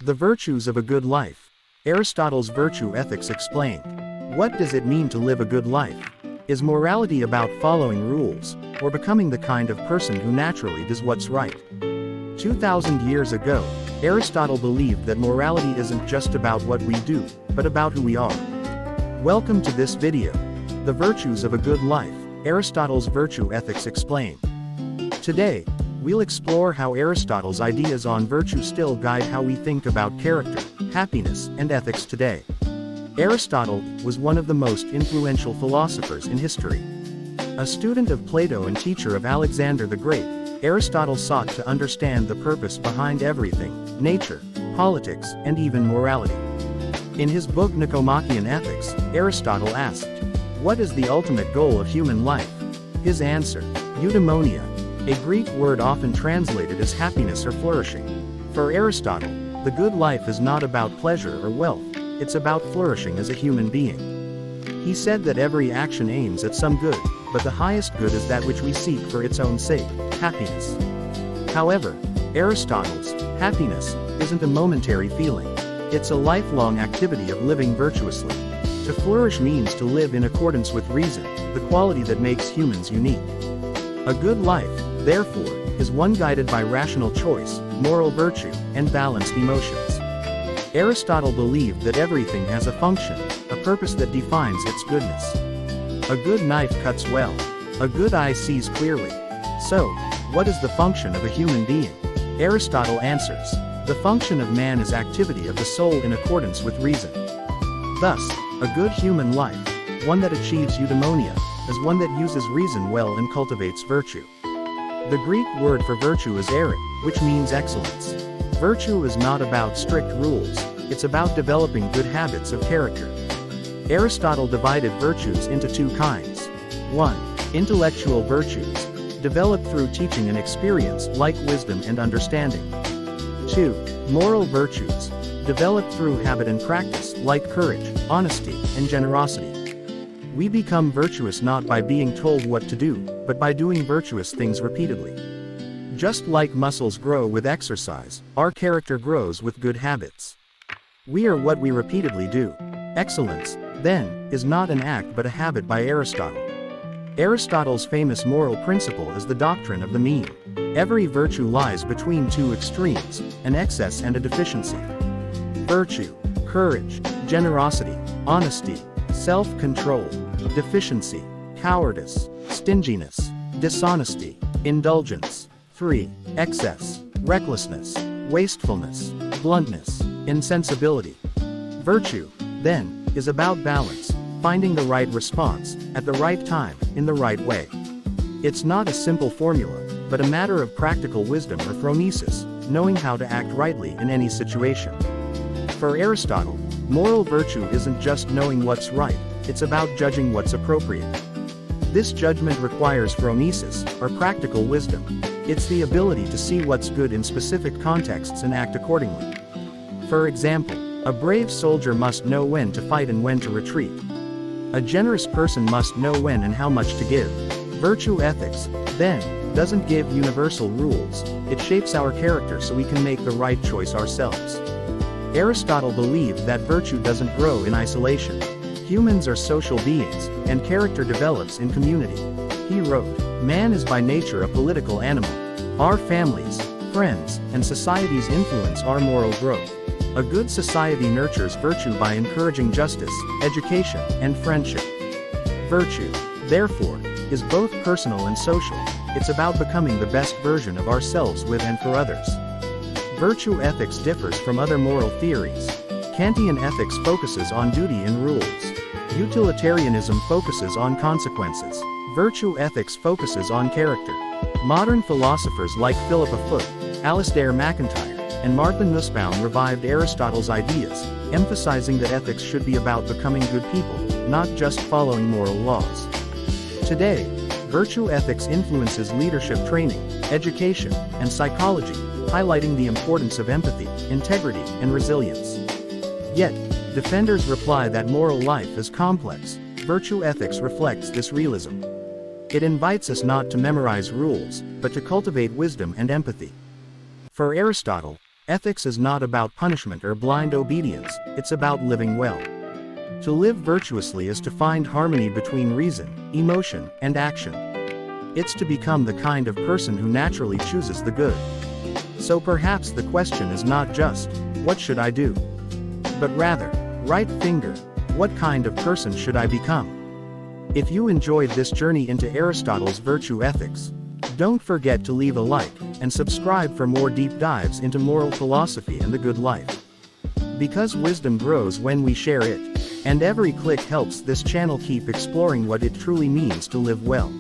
The virtues of a good life. Aristotle's virtue ethics explained. What does it mean to live a good life? Is morality about following rules, or becoming the kind of person who naturally does what's right? 2,000 years ago, Aristotle believed that morality isn't just about what we do, but about who we are. Welcome to this video. The virtues of a good life, Aristotle's virtue ethics explained. Today, we'll explore how Aristotle's ideas on virtue still guide how we think about character, happiness, and ethics today. Aristotle was one of the most influential philosophers in history. A student of Plato and teacher of Alexander the Great, Aristotle sought to understand the purpose behind everything: nature, politics, and even morality. In his book Nicomachean Ethics, Aristotle asked, "What is the ultimate goal of human life?" His answer: eudaimonia, a Greek word often translated as happiness or flourishing. For Aristotle, the good life is not about pleasure or wealth, it's about flourishing as a human being. He said that every action aims at some good, but the highest good is that which we seek for its own sake, happiness. However, Aristotle's happiness isn't a momentary feeling. It's a lifelong activity of living virtuously. To flourish means to live in accordance with reason, the quality that makes humans unique. A good life, therefore, is one guided by rational choice, moral virtue, and balanced emotions. Aristotle believed that everything has a function, a purpose that defines its goodness. A good knife cuts well. A good eye sees clearly. So, what is the function of a human being? Aristotle answers, the function of man is activity of the soul in accordance with reason. Thus, a good human life, one that achieves eudaimonia, is one that uses reason well and cultivates virtue. The Greek word for virtue is erit, which means excellence. Virtue is not about strict rules, it's about developing good habits of character. Aristotle divided virtues into two kinds. 1. Intellectual virtues, developed through teaching and experience, like wisdom and understanding. 2. Moral virtues, developed through habit and practice, like courage, honesty, and generosity. We become virtuous not by being told what to do, but by doing virtuous things repeatedly. Just like muscles grow with exercise, our character grows with good habits. We are what we repeatedly do. Excellence, then, is not an act but a habit by Aristotle. Aristotle's famous moral principle is the doctrine of the mean. Every virtue lies between two extremes, an excess and a deficiency. Virtue, courage, generosity, honesty, self-control, deficiency, cowardice, stinginess, dishonesty, indulgence. 3. Excess, recklessness, wastefulness, bluntness, insensibility. Virtue, then, is about balance, finding the right response, at the right time, in the right way. It's not a simple formula, but a matter of practical wisdom or phronesis, knowing how to act rightly in any situation. For Aristotle, moral virtue isn't just knowing what's right, it's about judging what's appropriate. This judgment requires phronesis, or practical wisdom. It's the ability to see what's good in specific contexts and act accordingly. For example, a brave soldier must know when to fight and when to retreat. A generous person must know when and how much to give. Virtue ethics, then, doesn't give universal rules, it shapes our character so we can make the right choice ourselves. Aristotle believed that virtue doesn't grow in isolation. Humans are social beings, and character develops in community. He wrote, "Man is by nature a political animal. Our families, friends, and societies influence our moral growth. A good society nurtures virtue by encouraging justice, education, and friendship." Virtue, therefore, is both personal and social. It's about becoming the best version of ourselves with and for others. Virtue ethics differs from other moral theories. Kantian ethics focuses on duty and rules. Utilitarianism focuses on consequences. Virtue ethics focuses on character. Modern philosophers like Philippa Foot, Alasdair MacIntyre, and Martha Nussbaum revived Aristotle's ideas, emphasizing that ethics should be about becoming good people, not just following moral laws. Today, virtue ethics influences leadership training, education, and psychology, highlighting the importance of empathy, integrity, and resilience. Yet, defenders reply that moral life is complex. Virtue ethics reflects this realism. It invites us not to memorize rules, but to cultivate wisdom and empathy. For Aristotle, Ethics is not about punishment or blind obedience, it's about living well. To live virtuously is to find harmony between reason, emotion, and action. It's to become the kind of person who naturally chooses the good. So perhaps the question is not just, what should I do? But rather, right finger, what kind of person should I become? If you enjoyed this journey into Aristotle's virtue ethics, don't forget to leave a like, and subscribe for more deep dives into moral philosophy and the good life. Because wisdom grows when we share it, and every click helps this channel keep exploring what it truly means to live well.